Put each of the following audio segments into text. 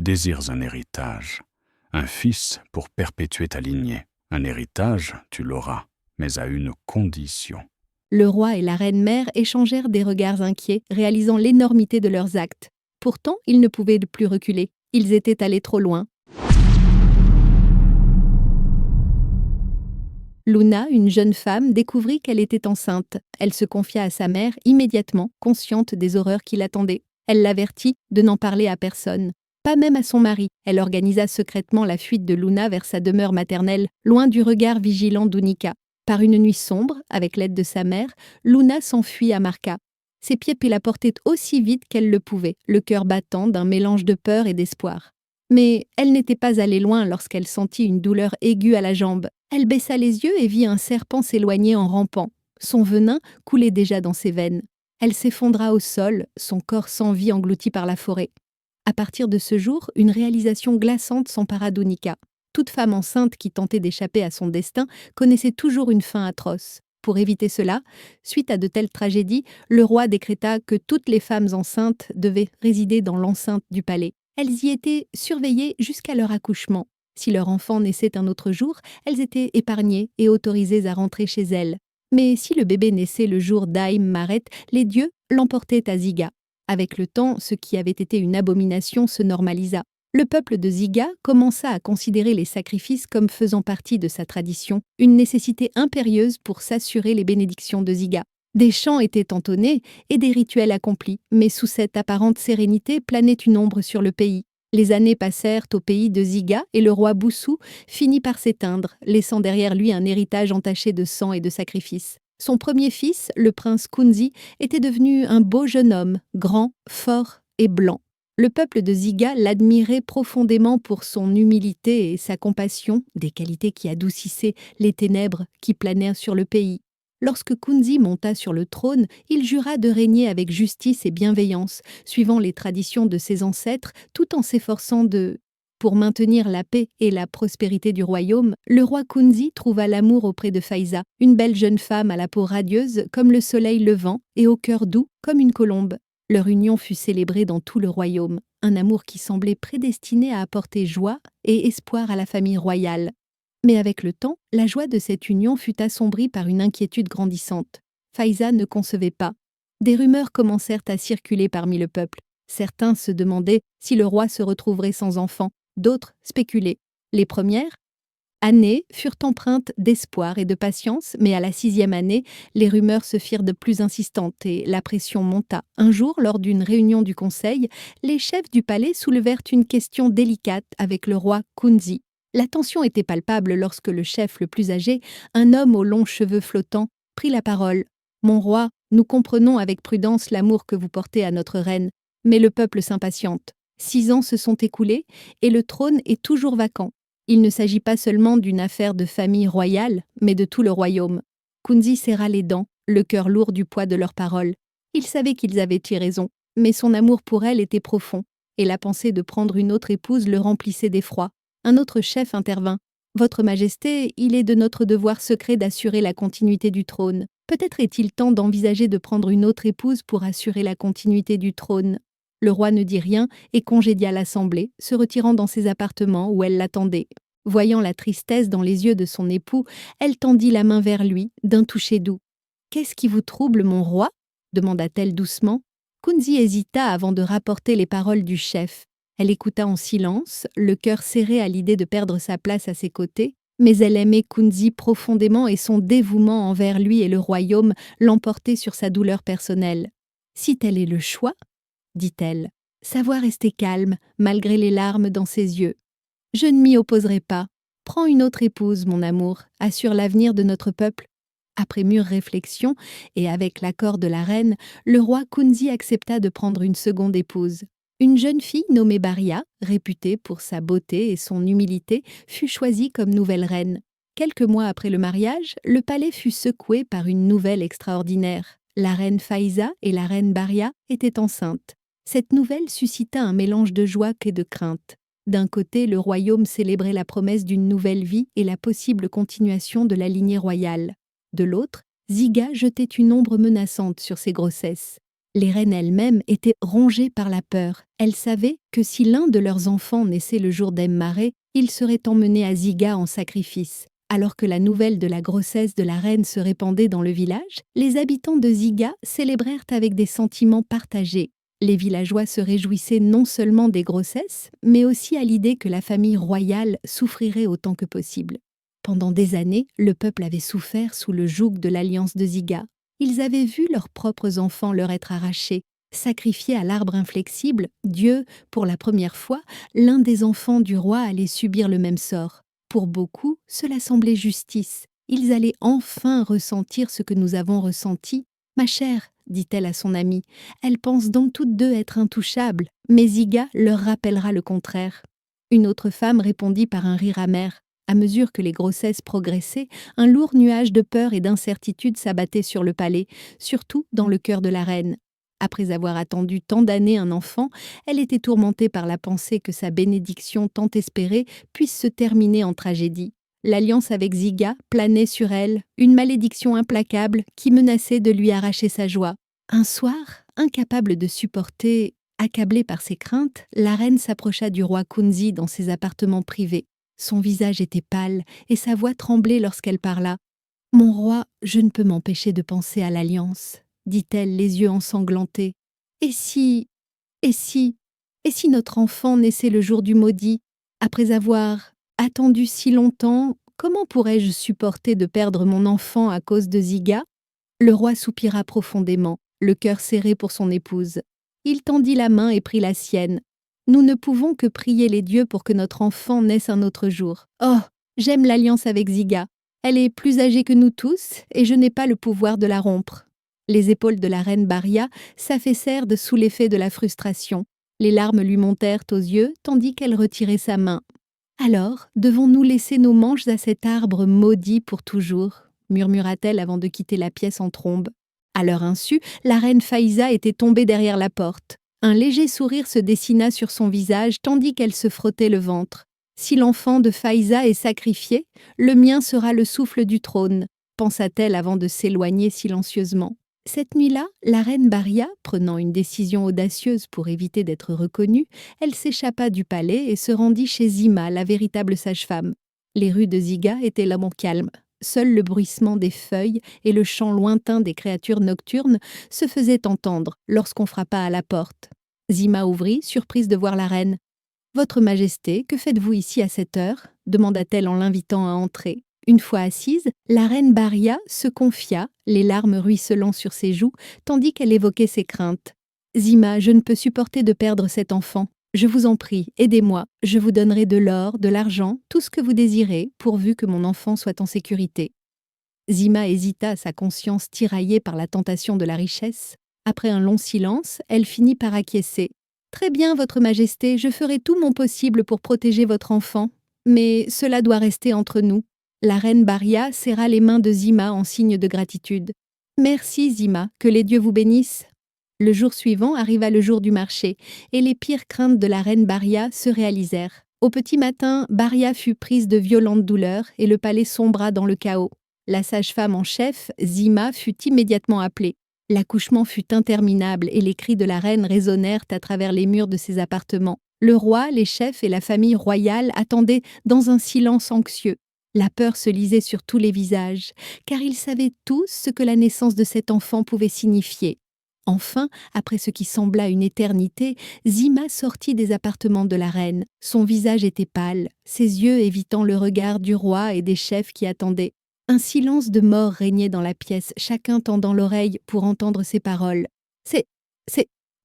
Tu désires un héritage, un fils pour perpétuer ta lignée. Un héritage, tu l'auras, mais à une condition. Le roi et la reine-mère échangèrent des regards inquiets, réalisant l'énormité de leurs actes. Pourtant, ils ne pouvaient plus reculer. Ils étaient allés trop loin. Luna, une jeune femme, découvrit qu'elle était enceinte. Elle se confia à sa mère immédiatement, consciente des horreurs qui l'attendaient. Elle l'avertit de n'en parler à personne, pas même à son mari. Elle organisa secrètement la fuite de Luna vers sa demeure maternelle, loin du regard vigilant d'Unica. Par une nuit sombre, avec l'aide de sa mère, Luna s'enfuit à Marca. Ses pieds la portaient aussi vite qu'elle le pouvait, le cœur battant d'un mélange de peur et d'espoir. Mais elle n'était pas allée loin lorsqu'elle sentit une douleur aiguë à la jambe. Elle baissa les yeux et vit un serpent s'éloigner en rampant. Son venin coulait déjà dans ses veines. Elle s'effondra au sol, son corps sans vie englouti par la forêt. À partir de ce jour, une réalisation glaçante s'empara d'Unica. Toute femme enceinte qui tentait d'échapper à son destin connaissait toujours une fin atroce. Pour éviter cela, suite à de telles tragédies, le roi décréta que toutes les femmes enceintes devaient résider dans l'enceinte du palais. Elles y étaient surveillées jusqu'à leur accouchement. Si leur enfant naissait un autre jour, elles étaient épargnées et autorisées à rentrer chez elles. Mais si le bébé naissait le jour d'Aïm Maret, les dieux l'emportaient à Ziga. Avec le temps, ce qui avait été une abomination se normalisa. Le peuple de Ziga commença à considérer les sacrifices comme faisant partie de sa tradition, une nécessité impérieuse pour s'assurer les bénédictions de Ziga. Des chants étaient entonnés et des rituels accomplis, mais sous cette apparente sérénité planait une ombre sur le pays. Les années passèrent au pays de Ziga et le roi Boussou finit par s'éteindre, laissant derrière lui un héritage entaché de sang et de sacrifices. Son premier fils, le prince Kunzi, était devenu un beau jeune homme, grand, fort et blanc. Le peuple de Ziga l'admirait profondément pour son humilité et sa compassion, des qualités qui adoucissaient les ténèbres qui planèrent sur le pays. Lorsque Kunzi monta sur le trône, il jura de régner avec justice et bienveillance, suivant les traditions de ses ancêtres, tout en s'efforçant de... Pour maintenir la paix et la prospérité du royaume, le roi Kunzi trouva l'amour auprès de Faiza, une belle jeune femme à la peau radieuse comme le soleil levant et au cœur doux comme une colombe. Leur union fut célébrée dans tout le royaume, un amour qui semblait prédestiné à apporter joie et espoir à la famille royale. Mais avec le temps, la joie de cette union fut assombrie par une inquiétude grandissante. Faiza ne concevait pas. Des rumeurs commencèrent à circuler parmi le peuple. Certains se demandaient si le roi se retrouverait sans enfant, d'autres spéculaient. Les premières années furent empreintes d'espoir et de patience, mais à la 6e année, les rumeurs se firent de plus insistantes et la pression monta. Un jour, lors d'une réunion du conseil, les chefs du palais soulevèrent une question délicate avec le roi Kunzi. La tension était palpable lorsque le chef le plus âgé, un homme aux longs cheveux flottants, prit la parole. « Mon roi, nous comprenons avec prudence l'amour que vous portez à notre reine, mais le peuple s'impatiente. 6 ans se sont écoulés et le trône est toujours vacant. Il ne s'agit pas seulement d'une affaire de famille royale, mais de tout le royaume. » Kunzi serra les dents, le cœur lourd du poids de leurs paroles. Il savait qu'ils avaient eu raison, mais son amour pour elle était profond, et la pensée de prendre une autre épouse le remplissait d'effroi. Un autre chef intervint. « Votre Majesté, il est de notre devoir secret d'assurer la continuité du trône. Peut-être est-il temps d'envisager de prendre une autre épouse pour assurer la continuité du trône. » Le roi ne dit rien et congédia l'assemblée, se retirant dans ses appartements où elle l'attendait. Voyant la tristesse dans les yeux de son époux, elle tendit la main vers lui, d'un toucher doux. « Qu'est-ce qui vous trouble, mon roi ?» demanda-t-elle doucement. Kunzi hésita avant de rapporter les paroles du chef. Elle écouta en silence, le cœur serré à l'idée de perdre sa place à ses côtés, mais elle aimait Kunzi profondément et son dévouement envers lui et le royaume l'emportait sur sa douleur personnelle. « Si tel est le choix, dit-elle, savoir rester calme, malgré les larmes dans ses yeux. Je ne m'y opposerai pas. Prends une autre épouse, mon amour, assure l'avenir de notre peuple. » Après mûre réflexion, et avec l'accord de la reine, le roi Kunzi accepta de prendre une seconde épouse. Une jeune fille nommée Baria, réputée pour sa beauté et son humilité, fut choisie comme nouvelle reine. Quelques mois après le mariage, le palais fut secoué par une nouvelle extraordinaire. La reine Faiza et la reine Baria étaient enceintes. Cette nouvelle suscita un mélange de joie et de crainte. D'un côté, le royaume célébrait la promesse d'une nouvelle vie et la possible continuation de la lignée royale. De l'autre, Ziga jetait une ombre menaçante sur ses grossesses. Les reines elles-mêmes étaient rongées par la peur. Elles savaient que si l'un de leurs enfants naissait le jour d'Emmaré, il serait emmené à Ziga en sacrifice. Alors que la nouvelle de la grossesse de la reine se répandait dans le village, les habitants de Ziga célébrèrent avec des sentiments partagés. Les villageois se réjouissaient non seulement des grossesses, mais aussi à l'idée que la famille royale souffrirait autant que possible. Pendant des années, le peuple avait souffert sous le joug de l'alliance de Ziga. Ils avaient vu leurs propres enfants leur être arrachés. Sacrifiés à l'arbre inflexible, Dieu, pour la première fois, l'un des enfants du roi allait subir le même sort. Pour beaucoup, cela semblait justice. Ils allaient enfin ressentir ce que nous avons ressenti. « Ma chère, dit-elle à son amie, elles pensent donc toutes deux être intouchables, mais Ziga leur rappellera le contraire. » Une autre femme répondit par un rire amer. À mesure que les grossesses progressaient, un lourd nuage de peur et d'incertitude s'abattait sur le palais, surtout dans le cœur de la reine. Après avoir attendu tant d'années un enfant, elle était tourmentée par la pensée que sa bénédiction tant espérée puisse se terminer en tragédie. L'alliance avec Ziga planait sur elle, une malédiction implacable qui menaçait de lui arracher sa joie. Un soir, incapable de supporter, accablée par ses craintes, la reine s'approcha du roi Kunzi dans ses appartements privés. Son visage était pâle et sa voix tremblait lorsqu'elle parla. « Mon roi, je ne peux m'empêcher de penser à l'alliance, » dit-elle, les yeux ensanglantés. « Et si notre enfant naissait le jour du maudit, après avoir attendu si longtemps, comment pourrais-je supporter de perdre mon enfant à cause de Ziga ?» Le roi soupira profondément, le cœur serré pour son épouse. Il tendit la main et prit la sienne. « Nous ne pouvons que prier les dieux pour que notre enfant naisse un autre jour. Oh, j'aime l'alliance avec Ziga. Elle est plus âgée que nous tous, et je n'ai pas le pouvoir de la rompre. » Les épaules de la reine Baria s'affaissèrent sous l'effet de la frustration. Les larmes lui montèrent aux yeux, tandis qu'elle retirait sa main. « Alors, devons-nous laisser nos manches à cet arbre maudit pour toujours ?» murmura-t-elle avant de quitter la pièce en trombe. À leur insu, la reine Faïza était tombée derrière la porte. Un léger sourire se dessina sur son visage tandis qu'elle se frottait le ventre. « Si l'enfant de Faïza est sacrifié, le mien sera le souffle du trône, » pensa-t-elle avant de s'éloigner silencieusement. Cette nuit-là, la reine Baria, prenant une décision audacieuse pour éviter d'être reconnue, elle s'échappa du palais et se rendit chez Zima, la véritable sage-femme. Les rues de Ziga étaient là calmes. Seul le bruissement des feuilles et le chant lointain des créatures nocturnes se faisaient entendre lorsqu'on frappa à la porte. Zima ouvrit, surprise de voir la reine. « Votre Majesté, que faites-vous ici à cette heure ?» demanda-t-elle en l'invitant à entrer. Une fois assise, la reine Baria se confia, les larmes ruisselant sur ses joues, tandis qu'elle évoquait ses craintes. « Zima, je ne peux supporter de perdre cet enfant. Je vous en prie, aidez-moi. Je vous donnerai de l'or, de l'argent, tout ce que vous désirez, pourvu que mon enfant soit en sécurité. » Zima hésita, sa conscience tiraillée par la tentation de la richesse. Après un long silence, elle finit par acquiescer. « Très bien, Votre Majesté, je ferai tout mon possible pour protéger votre enfant. Mais cela doit rester entre nous. » La reine Baria serra les mains de Zima en signe de gratitude. « Merci, Zima, que les dieux vous bénissent. » Le jour suivant arriva le jour du marché, et les pires craintes de la reine Baria se réalisèrent. Au petit matin, Baria fut prise de violentes douleurs et le palais sombra dans le chaos. La sage-femme en chef, Zima, fut immédiatement appelée. L'accouchement fut interminable et les cris de la reine résonnèrent à travers les murs de ses appartements. Le roi, les chefs et la famille royale attendaient dans un silence anxieux. La peur se lisait sur tous les visages, car ils savaient tous ce que la naissance de cet enfant pouvait signifier. Enfin, après ce qui sembla une éternité, Zima sortit des appartements de la reine. Son visage était pâle, ses yeux évitant le regard du roi et des chefs qui attendaient. Un silence de mort régnait dans la pièce, chacun tendant l'oreille pour entendre ses paroles. « C'est...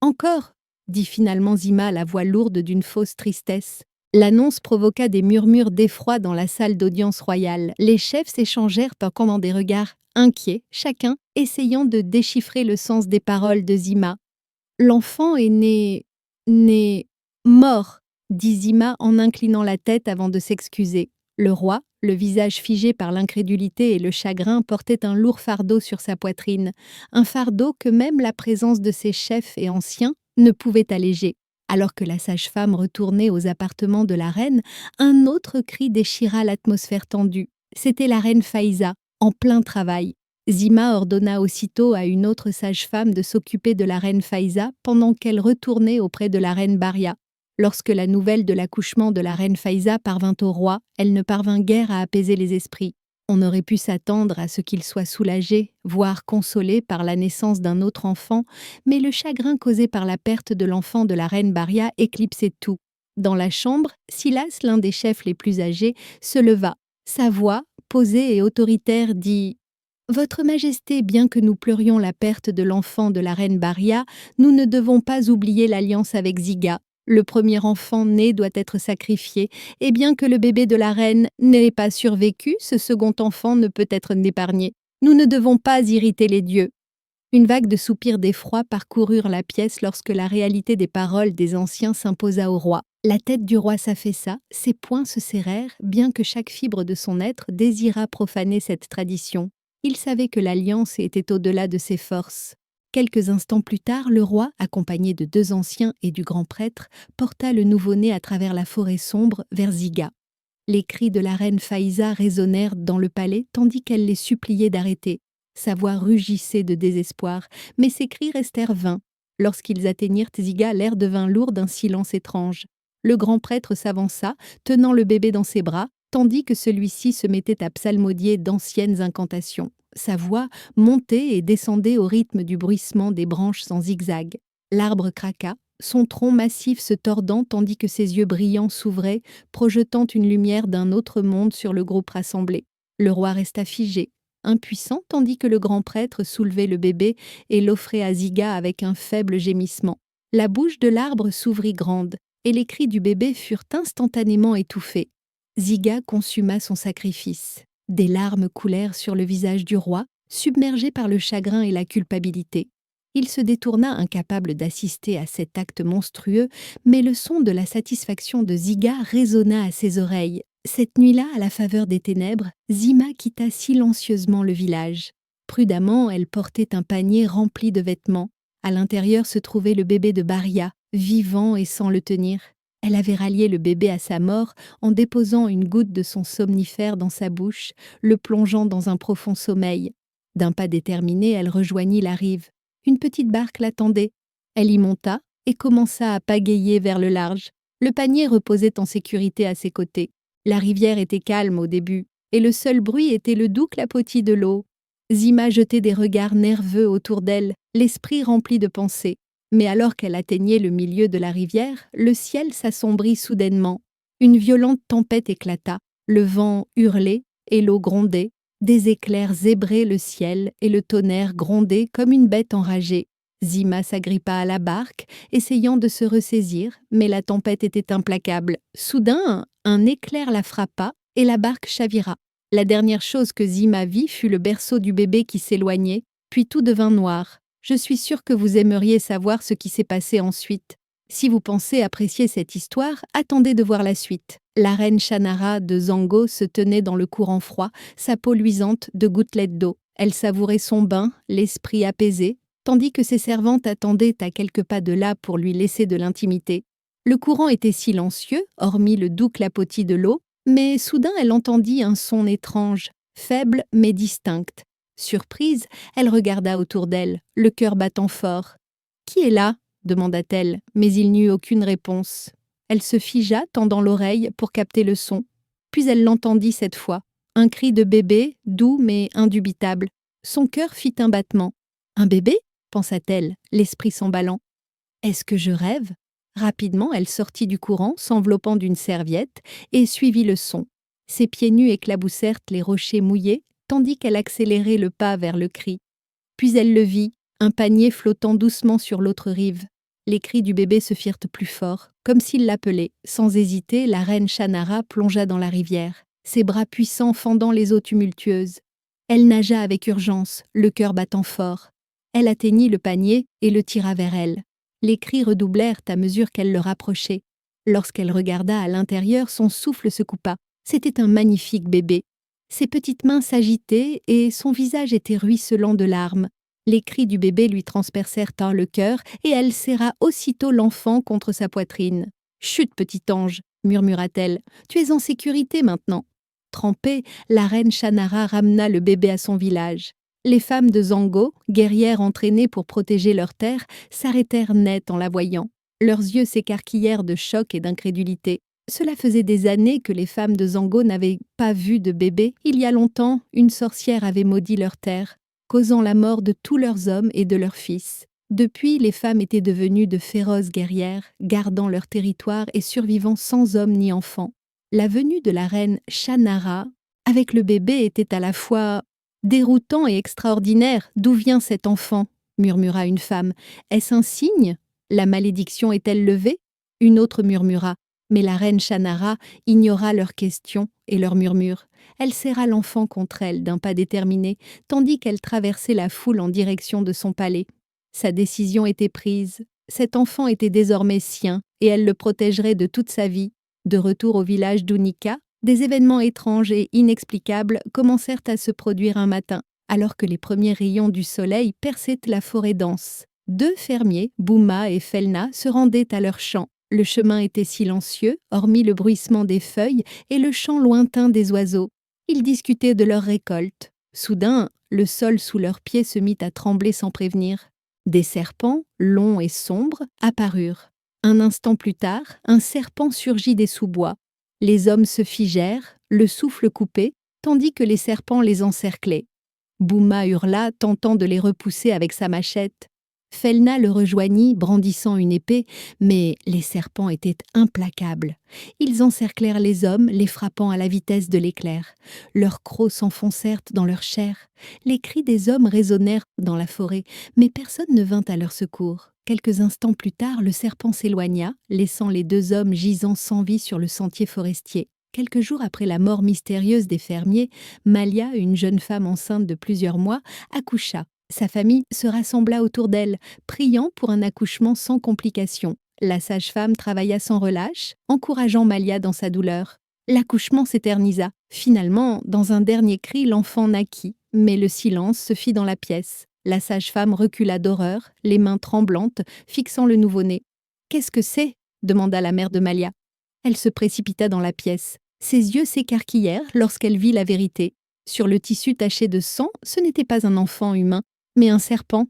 encore !» dit finalement Zima, la voix lourde d'une fausse tristesse. L'annonce provoqua des murmures d'effroi dans la salle d'audience royale. Les chefs s'échangèrent pendant des regards inquiets, chacun essayant de déchiffrer le sens des paroles de Zima. « L'enfant est mort », dit Zima en inclinant la tête avant de s'excuser. Le roi, le visage figé par l'incrédulité et le chagrin, portait un lourd fardeau sur sa poitrine, un fardeau que même la présence de ses chefs et anciens ne pouvait alléger. Alors que la sage-femme retournait aux appartements de la reine, un autre cri déchira l'atmosphère tendue. C'était la reine Faïza, en plein travail. Zima ordonna aussitôt à une autre sage-femme de s'occuper de la reine Faiza pendant qu'elle retournait auprès de la reine Baria. Lorsque la nouvelle de l'accouchement de la reine Faiza parvint au roi, elle ne parvint guère à apaiser les esprits. On aurait pu s'attendre à ce qu'il soit soulagé, voire consolé par la naissance d'un autre enfant, mais le chagrin causé par la perte de l'enfant de la reine Baria éclipsait tout. Dans la chambre, Silas, l'un des chefs les plus âgés, se leva. Sa voix, posée et autoritaire, dit « Votre Majesté, bien que nous pleurions la perte de l'enfant de la reine Baria, nous ne devons pas oublier l'alliance avec Ziga. Le premier enfant né doit être sacrifié, et bien que le bébé de la reine n'ait pas survécu, ce second enfant ne peut être épargné. Nous ne devons pas irriter les dieux. » Une vague de soupirs d'effroi parcoururent la pièce lorsque la réalité des paroles des anciens s'imposa au roi. La tête du roi s'affaissa, ses poings se serrèrent, bien que chaque fibre de son être désirât profaner cette tradition. Il savait que l'alliance était au-delà de ses forces. Quelques instants plus tard, le roi, accompagné de 2 anciens et du grand prêtre, porta le nouveau-né à travers la forêt sombre vers Ziga. Les cris de la reine Faiza résonnèrent dans le palais tandis qu'elle les suppliait d'arrêter. Sa voix rugissait de désespoir, mais ses cris restèrent vains. Lorsqu'ils atteignirent Ziga, l'air devint lourd d'un silence étrange. Le grand prêtre s'avança, tenant le bébé dans ses bras, tandis que celui-ci se mettait à psalmodier d'anciennes incantations. Sa voix montait et descendait au rythme du bruissement des branches en zigzag. L'arbre craqua, son tronc massif se tordant tandis que ses yeux brillants s'ouvraient, projetant une lumière d'un autre monde sur le groupe rassemblé. Le roi resta figé, impuissant, tandis que le grand prêtre soulevait le bébé et l'offrait à Ziga avec un faible gémissement. La bouche de l'arbre s'ouvrit grande, et les cris du bébé furent instantanément étouffés. Ziga consuma son sacrifice. Des larmes coulèrent sur le visage du roi, submergé par le chagrin et la culpabilité. Il se détourna incapable d'assister à cet acte monstrueux, mais le son de la satisfaction de Ziga résonna à ses oreilles. Cette nuit-là, à la faveur des ténèbres, Zima quitta silencieusement le village. Prudemment, elle portait un panier rempli de vêtements. À l'intérieur se trouvait le bébé de Baria, vivant et sans le tenir. Elle avait rallié le bébé à sa mort en déposant une goutte de son somnifère dans sa bouche, le plongeant dans un profond sommeil. D'un pas déterminé, elle rejoignit la rive. Une petite barque l'attendait. Elle y monta et commença à pagayer vers le large. Le panier reposait en sécurité à ses côtés. La rivière était calme au début, et le seul bruit était le doux clapotis de l'eau. Zima jetait des regards nerveux autour d'elle, l'esprit rempli de pensées. Mais alors qu'elle atteignait le milieu de la rivière, le ciel s'assombrit soudainement. Une violente tempête éclata, le vent hurlait et l'eau grondait, des éclairs zébraient le ciel et le tonnerre grondait comme une bête enragée. Zima s'agrippa à la barque, essayant de se ressaisir, mais la tempête était implacable. Soudain, un éclair la frappa et la barque chavira. La dernière chose que Zima vit fut le berceau du bébé qui s'éloignait, puis tout devint noir. Je suis sûre que vous aimeriez savoir ce qui s'est passé ensuite. Si vous pensez apprécier cette histoire, attendez de voir la suite. La reine Shannara de Zango se tenait dans le courant froid, sa peau luisante de gouttelettes d'eau. Elle savourait son bain, l'esprit apaisé, tandis que ses servantes attendaient à quelques pas de là pour lui laisser de l'intimité. Le courant était silencieux, hormis le doux clapotis de l'eau, mais soudain elle entendit un son étrange, faible mais distinct. Surprise, elle regarda autour d'elle, le cœur battant fort. « Qui est là ?» demanda-t-elle, mais il n'y eut aucune réponse. Elle se figea, tendant l'oreille pour capter le son. Puis elle l'entendit cette fois. Un cri de bébé, doux mais indubitable. Son cœur fit un battement. « Un bébé ?» pensa-t-elle, l'esprit s'emballant. « Est-ce que je rêve ?» Rapidement, elle sortit du courant, s'enveloppant d'une serviette, et suivit le son. Ses pieds nus éclaboussèrent les rochers mouillés, tandis qu'elle accélérait le pas vers le cri. Puis elle le vit, un panier flottant doucement sur l'autre rive. Les cris du bébé se firent plus forts, comme s'il l'appelait. Sans hésiter, la reine Shannara plongea dans la rivière, ses bras puissants fendant les eaux tumultueuses. Elle nagea avec urgence, le cœur battant fort. Elle atteignit le panier et le tira vers elle. Les cris redoublèrent à mesure qu'elle le rapprochait. Lorsqu'elle regarda à l'intérieur, son souffle se coupa. C'était un magnifique bébé. Ses petites mains s'agitaient et son visage était ruisselant de larmes. Les cris du bébé lui transpercèrent le cœur et elle serra aussitôt l'enfant contre sa poitrine. « Chut, petit ange !» murmura-t-elle. « Tu es en sécurité maintenant. » Trempée, la reine Shannara ramena le bébé à son village. Les femmes de Zango, guerrières entraînées pour protéger leur terre, s'arrêtèrent net en la voyant. Leurs yeux s'écarquillèrent de choc et d'incrédulité. Cela faisait des années que les femmes de Zango n'avaient pas vu de bébé. Il y a longtemps, une sorcière avait maudit leur terre, causant la mort de tous leurs hommes et de leurs fils. Depuis, les femmes étaient devenues de féroces guerrières, gardant leur territoire et survivant sans hommes ni enfants. La venue de la reine Shannara avec le bébé était à la fois déroutant et extraordinaire. « D'où vient cet enfant ?» murmura une femme. « Est-ce un signe ? La malédiction est-elle levée ?» Une autre murmura. Mais la reine Shannara ignora leurs questions et leurs murmures. Elle serra l'enfant contre elle d'un pas déterminé, tandis qu'elle traversait la foule en direction de son palais. Sa décision était prise. Cet enfant était désormais sien, et elle le protégerait de toute sa vie. De retour au village d'Unika, des événements étranges et inexplicables commencèrent à se produire un matin, alors que les premiers rayons du soleil perçaient la forêt dense. Deux fermiers, Bouma et Felna, se rendaient à leur champ. Le chemin était silencieux, hormis le bruissement des feuilles et le chant lointain des oiseaux. Ils discutaient de leur récolte. Soudain, le sol sous leurs pieds se mit à trembler sans prévenir. Des serpents, longs et sombres, apparurent. Un instant plus tard, un serpent surgit des sous-bois. Les hommes se figèrent, le souffle coupé, tandis que les serpents les encerclaient. Bouma hurla, tentant de les repousser avec sa machette. Felna le rejoignit, brandissant une épée, mais les serpents étaient implacables. Ils encerclèrent les hommes, les frappant à la vitesse de l'éclair. Leurs crocs s'enfoncèrent dans leur chair. Les cris des hommes résonnèrent dans la forêt, mais personne ne vint à leur secours. Quelques instants plus tard, le serpent s'éloigna, laissant les deux hommes gisant sans vie sur le sentier forestier. Quelques jours après la mort mystérieuse des fermiers, Malia, une jeune femme enceinte de plusieurs mois, accoucha. Sa famille se rassembla autour d'elle, priant pour un accouchement sans complications. La sage-femme travailla sans relâche, encourageant Malia dans sa douleur. L'accouchement s'éternisa. Finalement, dans un dernier cri, l'enfant naquit, mais le silence se fit dans la pièce. La sage-femme recula d'horreur, les mains tremblantes, fixant le nouveau-né. « Qu'est-ce que c'est ?» demanda la mère de Malia. Elle se précipita dans la pièce. Ses yeux s'écarquillèrent lorsqu'elle vit la vérité. Sur le tissu taché de sang, ce n'était pas un enfant humain, mais un serpent.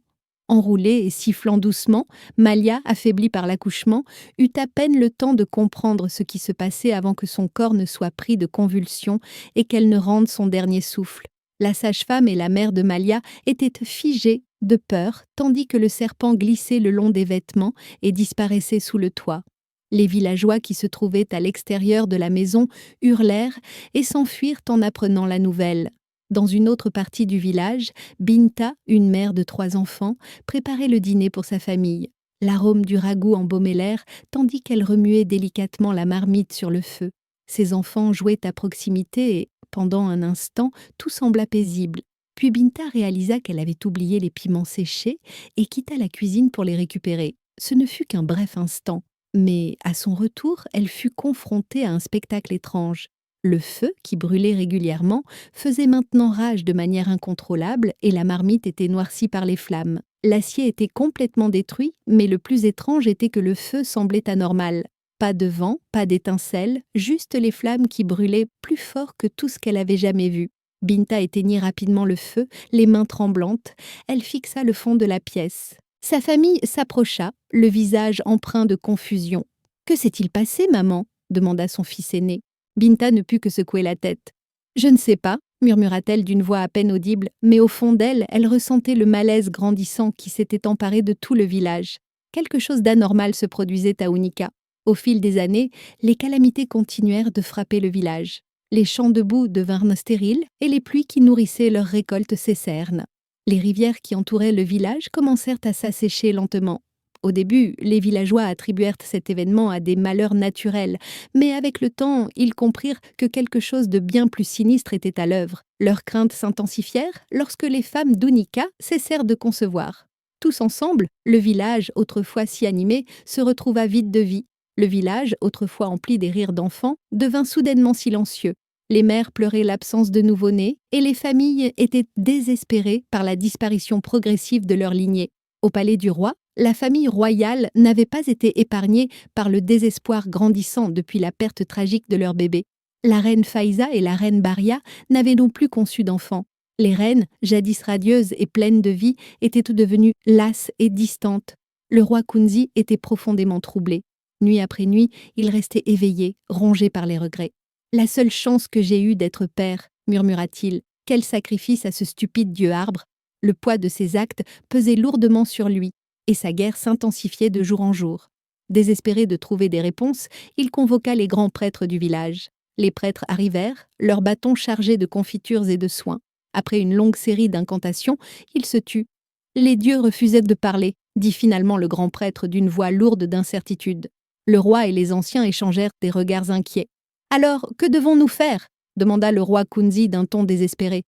Enroulé et sifflant doucement, Malia, affaiblie par l'accouchement, eut à peine le temps de comprendre ce qui se passait avant que son corps ne soit pris de convulsions et qu'elle ne rende son dernier souffle. La sage-femme et la mère de Malia étaient figées de peur, tandis que le serpent glissait le long des vêtements et disparaissait sous le toit. Les villageois qui se trouvaient à l'extérieur de la maison hurlèrent et s'enfuirent en apprenant la nouvelle. Dans une autre partie du village, Binta, une mère de 3 enfants, préparait le dîner pour sa famille. L'arôme du ragoût embaumait l'air, tandis qu'elle remuait délicatement la marmite sur le feu. Ses enfants jouaient à proximité et, pendant un instant, tout sembla paisible. Puis Binta réalisa qu'elle avait oublié les piments séchés et quitta la cuisine pour les récupérer. Ce ne fut qu'un bref instant, mais à son retour, elle fut confrontée à un spectacle étrange. Le feu, qui brûlait régulièrement, faisait maintenant rage de manière incontrôlable et la marmite était noircie par les flammes. L'acier était complètement détruit, mais le plus étrange était que le feu semblait anormal. Pas de vent, pas d'étincelles, juste les flammes qui brûlaient plus fort que tout ce qu'elle avait jamais vu. Binta éteignit rapidement le feu, les mains tremblantes. Elle fixa le fond de la pièce. Sa famille s'approcha, le visage empreint de confusion. « Que s'est-il passé, maman ?» demanda son fils aîné. Binta ne put que secouer la tête. « Je ne sais pas », murmura-t-elle d'une voix à peine audible, mais au fond d'elle, elle ressentait le malaise grandissant qui s'était emparé de tout le village. Quelque chose d'anormal se produisait à Unika. Au fil des années, les calamités continuèrent de frapper le village. Les champs de boue devinrent stériles et les pluies qui nourrissaient leurs récoltes cessèrent. Les rivières qui entouraient le village commencèrent à s'assécher lentement. Au début, les villageois attribuèrent cet événement à des malheurs naturels, mais avec le temps, ils comprirent que quelque chose de bien plus sinistre était à l'œuvre. Leurs craintes s'intensifièrent lorsque les femmes d'Unika cessèrent de concevoir. Tous ensemble, le village, autrefois si animé, se retrouva vide de vie. Le village, autrefois empli des rires d'enfants, devint soudainement silencieux. Les mères pleuraient l'absence de nouveau-nés et les familles étaient désespérées par la disparition progressive de leur lignée. Au palais du roi, la famille royale n'avait pas été épargnée par le désespoir grandissant depuis la perte tragique de leur bébé. La reine Faiza et la reine Baria n'avaient non plus conçu d'enfants. Les reines, jadis radieuses et pleines de vie, étaient toutes devenues lasses et distantes. Le roi Kunzi était profondément troublé. Nuit après nuit, il restait éveillé, rongé par les regrets. « La seule chance que j'ai eue d'être père, murmura-t-il. Quel sacrifice à ce stupide dieu arbre !» Le poids de ses actes pesait lourdement sur lui, et sa guerre s'intensifiait de jour en jour. Désespéré de trouver des réponses, il convoqua les grands prêtres du village. Les prêtres arrivèrent, leurs bâtons chargés de confitures et de soins. Après une longue série d'incantations, il se tut. Les dieux refusaient de parler, dit finalement le grand prêtre d'une voix lourde d'incertitude. Le roi et les anciens échangèrent des regards inquiets. « Alors, que devons-nous faire » demanda le roi Kunzi d'un ton désespéré.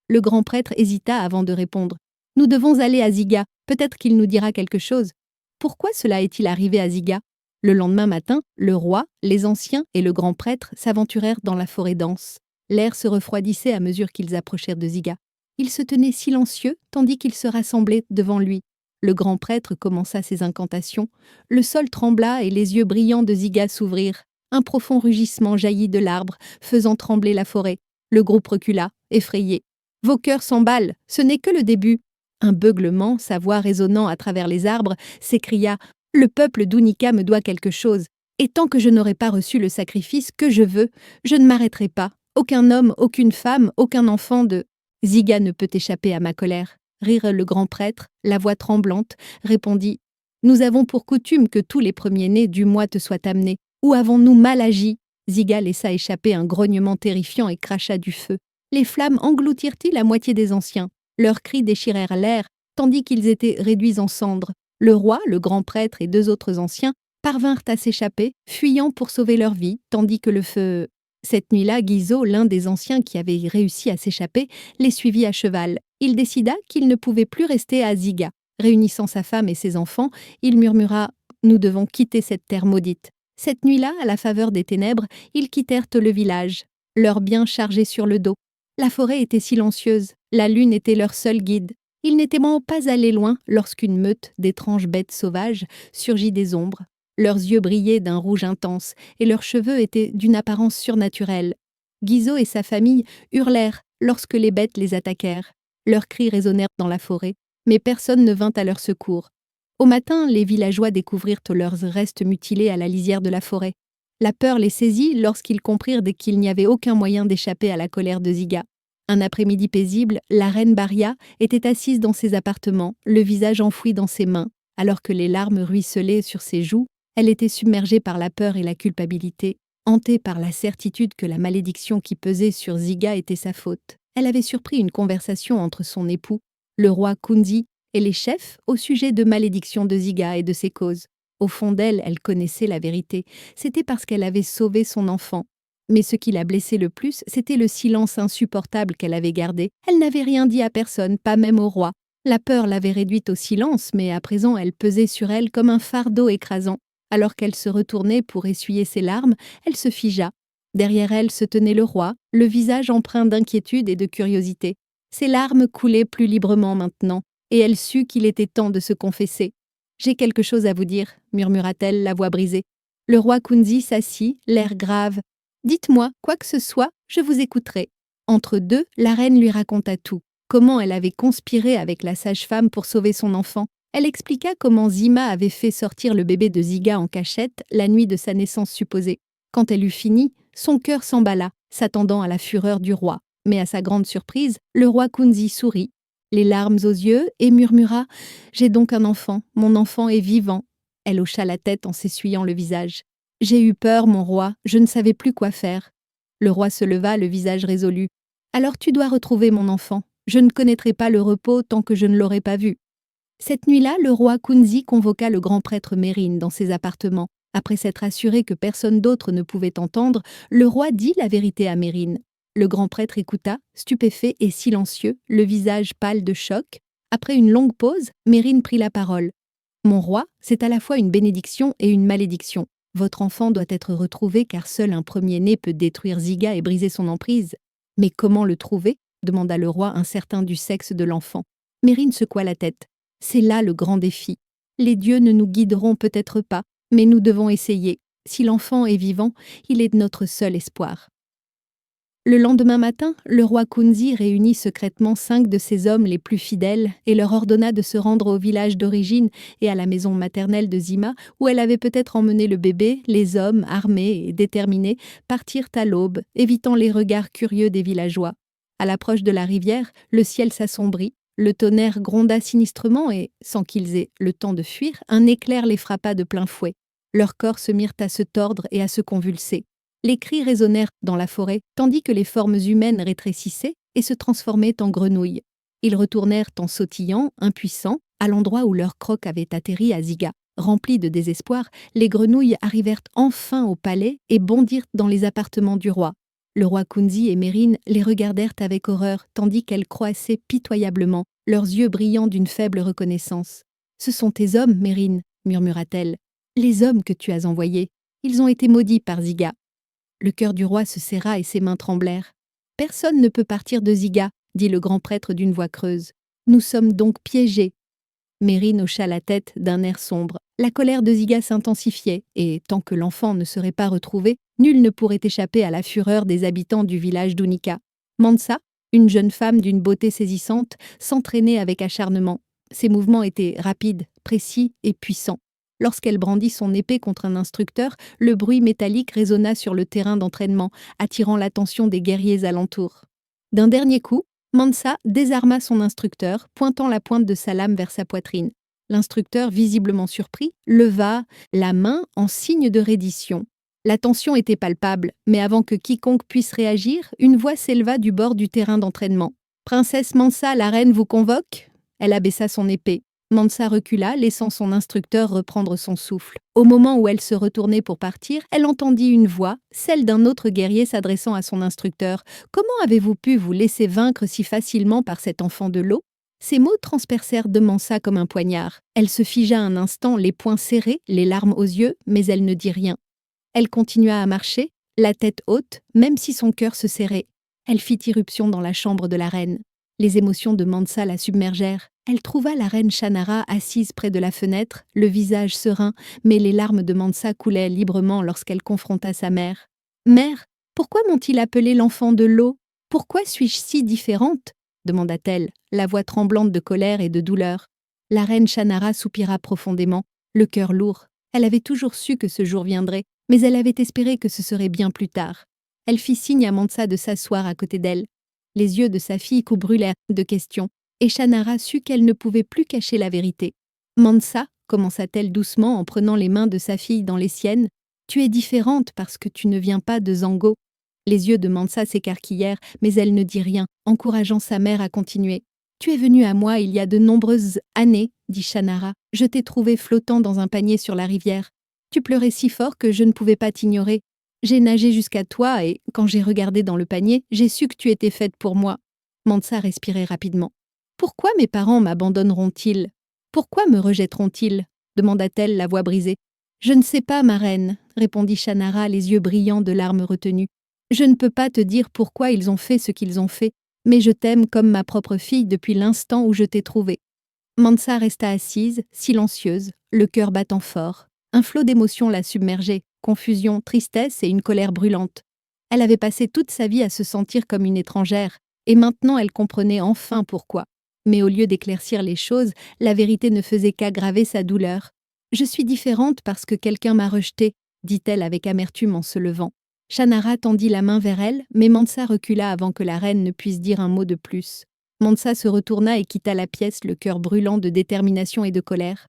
Le grand prêtre hésita avant de répondre. « Nous devons aller à Ziga, peut-être qu'il nous dira quelque chose. » Pourquoi cela est-il arrivé à Ziga ? Le lendemain matin, le roi, les anciens et le grand prêtre s'aventurèrent dans la forêt dense. L'air se refroidissait à mesure qu'ils approchèrent de Ziga. Il se tenait silencieux tandis qu'ils se rassemblaient devant lui. Le grand prêtre commença ses incantations. Le sol trembla et les yeux brillants de Ziga s'ouvrirent. Un profond rugissement jaillit de l'arbre, faisant trembler la forêt. Le groupe recula, effrayé. « Vos cœurs s'emballent, ce n'est que le début !» Un beuglement, sa voix résonnant à travers les arbres, s'écria « Le peuple d'Unika me doit quelque chose, et tant que je n'aurai pas reçu le sacrifice que je veux, je ne m'arrêterai pas. Aucun homme, aucune femme, aucun enfant de... Ziga ne peut échapper à ma colère. » Rire le grand prêtre, la voix tremblante, répondit « Nous avons pour coutume que tous les premiers-nés du mois te soient amenés. Où avons-nous mal agi ?» Ziga laissa échapper un grognement terrifiant et cracha du feu. Les flammes engloutirent-ils la moitié des anciens? Leurs cris déchirèrent l'air, tandis qu'ils étaient réduits en cendres. Le roi, le grand prêtre et 2 autres anciens parvinrent à s'échapper, fuyant pour sauver leur vie, tandis que le feu... Cette nuit-là, Guizot, l'un des anciens qui avait réussi à s'échapper, les suivit à cheval. Il décida qu'il ne pouvait plus rester à Ziga. Réunissant sa femme et ses enfants, il murmura « Nous devons quitter cette terre maudite ». Cette nuit-là, à la faveur des ténèbres, ils quittèrent le village, leurs biens chargés sur le dos. La forêt était silencieuse, la lune était leur seul guide. Ils n'étaient pas allés loin lorsqu'une meute d'étranges bêtes sauvages surgit des ombres. Leurs yeux brillaient d'un rouge intense et leurs cheveux étaient d'une apparence surnaturelle. Guizot et sa famille hurlèrent lorsque les bêtes les attaquèrent. Leurs cris résonnèrent dans la forêt, mais personne ne vint à leur secours. Au matin, les villageois découvrirent leurs restes mutilés à la lisière de la forêt. La peur les saisit lorsqu'ils comprirent qu'il n'y avait aucun moyen d'échapper à la colère de Ziga. Un après-midi paisible, la reine Baria était assise dans ses appartements, le visage enfoui dans ses mains. Alors que les larmes ruisselaient sur ses joues, elle était submergée par la peur et la culpabilité, hantée par la certitude que la malédiction qui pesait sur Ziga était sa faute. Elle avait surpris une conversation entre son époux, le roi Kunzi, et les chefs au sujet de malédiction de Ziga et de ses causes. Au fond d'elle, elle connaissait la vérité. C'était parce qu'elle avait sauvé son enfant. Mais ce qui la blessait le plus, c'était le silence insupportable qu'elle avait gardé. Elle n'avait rien dit à personne, pas même au roi. La peur l'avait réduite au silence, mais à présent elle pesait sur elle comme un fardeau écrasant. Alors qu'elle se retournait pour essuyer ses larmes, elle se figea. Derrière elle se tenait le roi, le visage empreint d'inquiétude et de curiosité. Ses larmes coulaient plus librement maintenant, et elle sut qu'il était temps de se confesser. « J'ai quelque chose à vous dire », murmura-t-elle, la voix brisée. Le roi Kunzi s'assit, l'air grave. « Dites-moi, quoi que ce soit, je vous écouterai. » Entre deux, la reine lui raconta tout. Comment elle avait conspiré avec la sage-femme pour sauver son enfant. Elle expliqua comment Zima avait fait sortir le bébé de Ziga en cachette la nuit de sa naissance supposée. Quand elle eut fini, son cœur s'emballa, s'attendant à la fureur du roi. Mais à sa grande surprise, le roi Kunzi sourit, les larmes aux yeux, et murmura « J'ai donc un enfant, mon enfant est vivant. » Elle hocha la tête en s'essuyant le visage. « J'ai eu peur, mon roi, je ne savais plus quoi faire. » Le roi se leva, le visage résolu. « Alors tu dois retrouver mon enfant. Je ne connaîtrai pas le repos tant que je ne l'aurai pas vu. » Cette nuit-là, le roi Kunzi convoqua le grand prêtre Mérine dans ses appartements. Après s'être assuré que personne d'autre ne pouvait entendre, le roi dit la vérité à Mérine. Le grand prêtre écouta, stupéfait et silencieux, le visage pâle de choc. Après une longue pause, Mérine prit la parole. « Mon roi, c'est à la fois une bénédiction et une malédiction. Votre enfant doit être retrouvé car seul un premier-né peut détruire Ziga et briser son emprise. »« Mais comment le trouver ?» demanda le roi incertain du sexe de l'enfant. Mérine secoua la tête. « C'est là le grand défi. Les dieux ne nous guideront peut-être pas, mais nous devons essayer. Si l'enfant est vivant, il est notre seul espoir. » Le lendemain matin, le roi Kunzi réunit secrètement 5 de ses hommes les plus fidèles et leur ordonna de se rendre au village d'origine et à la maison maternelle de Zima, où elle avait peut-être emmené le bébé. Les hommes, armés et déterminés, partirent à l'aube, évitant les regards curieux des villageois. À l'approche de la rivière, le ciel s'assombrit, le tonnerre gronda sinistrement et, sans qu'ils aient le temps de fuir, un éclair les frappa de plein fouet. Leurs corps se mirent à se tordre et à se convulser. Les cris résonnèrent dans la forêt, tandis que les formes humaines rétrécissaient et se transformaient en grenouilles. Ils retournèrent en sautillant, impuissants, à l'endroit où leur croc avait atterri à Ziga. Remplis de désespoir, les grenouilles arrivèrent enfin au palais et bondirent dans les appartements du roi. Le roi Kunzi et Mérine les regardèrent avec horreur, tandis qu'elles croassaient pitoyablement, leurs yeux brillant d'une faible reconnaissance. « Ce sont tes hommes, Mérine, murmura-t-elle. Les hommes que tu as envoyés. Ils ont été maudits par Ziga. » Le cœur du roi se serra et ses mains tremblèrent. « Personne ne peut partir de Ziga, » dit le grand prêtre d'une voix creuse. « Nous sommes donc piégés. » Mérine hocha la tête d'un air sombre. La colère de Ziga s'intensifiait, et tant que l'enfant ne serait pas retrouvé, nul ne pourrait échapper à la fureur des habitants du village d'Unika. Mansa, une jeune femme d'une beauté saisissante, s'entraînait avec acharnement. Ses mouvements étaient rapides, précis et puissants. Lorsqu'elle brandit son épée contre un instructeur, le bruit métallique résonna sur le terrain d'entraînement, attirant l'attention des guerriers alentours. D'un dernier coup, Mansa désarma son instructeur, pointant la pointe de sa lame vers sa poitrine. L'instructeur, visiblement surpris, leva la main en signe de reddition. La tension était palpable, mais avant que quiconque puisse réagir, une voix s'éleva du bord du terrain d'entraînement. « Princesse Mansa, la reine vous convoque ?» Elle abaissa son épée. Mansa recula, laissant son instructeur reprendre son souffle. Au moment où elle se retournait pour partir, elle entendit une voix, celle d'un autre guerrier s'adressant à son instructeur. « Comment avez-vous pu vous laisser vaincre si facilement par cet enfant de l'eau ?» Ces mots transpercèrent de Mansa comme un poignard. Elle se figea un instant, les poings serrés, les larmes aux yeux, mais elle ne dit rien. Elle continua à marcher, la tête haute, même si son cœur se serrait. Elle fit irruption dans la chambre de la reine. Les émotions de Mansa la submergèrent. Elle trouva la reine Shannara assise près de la fenêtre, le visage serein, mais les larmes de Mansa coulaient librement lorsqu'elle confronta sa mère. « Mère, pourquoi m'ont-ils appelé l'enfant de l'eau? Pourquoi suis-je si différente ?» demanda-t-elle, la voix tremblante de colère et de douleur. La reine Shannara soupira profondément, le cœur lourd. Elle avait toujours su que ce jour viendrait, mais elle avait espéré que ce serait bien plus tard. Elle fit signe à Mansa de s'asseoir à côté d'elle. Les yeux de sa fille brûlèrent de questions, et Shannara sut qu'elle ne pouvait plus cacher la vérité. « Mansa, » commença-t-elle doucement en prenant les mains de sa fille dans les siennes, « tu es différente parce que tu ne viens pas de Zango. » Les yeux de Mansa s'écarquillèrent, mais elle ne dit rien, encourageant sa mère à continuer. « Tu es venue à moi il y a de nombreuses années, » dit Shannara. « Je t'ai trouvé flottant dans un panier sur la rivière. Tu pleurais si fort que je ne pouvais pas t'ignorer. J'ai nagé jusqu'à toi et, quand j'ai regardé dans le panier, j'ai su que tu étais faite pour moi. » Mansa respirait rapidement. « Pourquoi mes parents m'abandonneront-ils? Pourquoi me rejetteront-ils » demanda-t-elle, la voix brisée. « Je ne sais pas, ma reine, » répondit Shannara, les yeux brillants de larmes retenues. « Je ne peux pas te dire pourquoi ils ont fait ce qu'ils ont fait, mais je t'aime comme ma propre fille depuis l'instant où je t'ai trouvée. » Mansa resta assise, silencieuse, le cœur battant fort. Un flot d'émotions la submergeait, confusion, tristesse et une colère brûlante. Elle avait passé toute sa vie à se sentir comme une étrangère, et maintenant elle comprenait enfin pourquoi. Mais au lieu d'éclaircir les choses, la vérité ne faisait qu'aggraver sa douleur. « Je suis différente parce que quelqu'un m'a rejetée, » dit-elle avec amertume en se levant. Shannara tendit la main vers elle, mais Mansa recula avant que la reine ne puisse dire un mot de plus. Mansa se retourna et quitta la pièce, le cœur brûlant de détermination et de colère.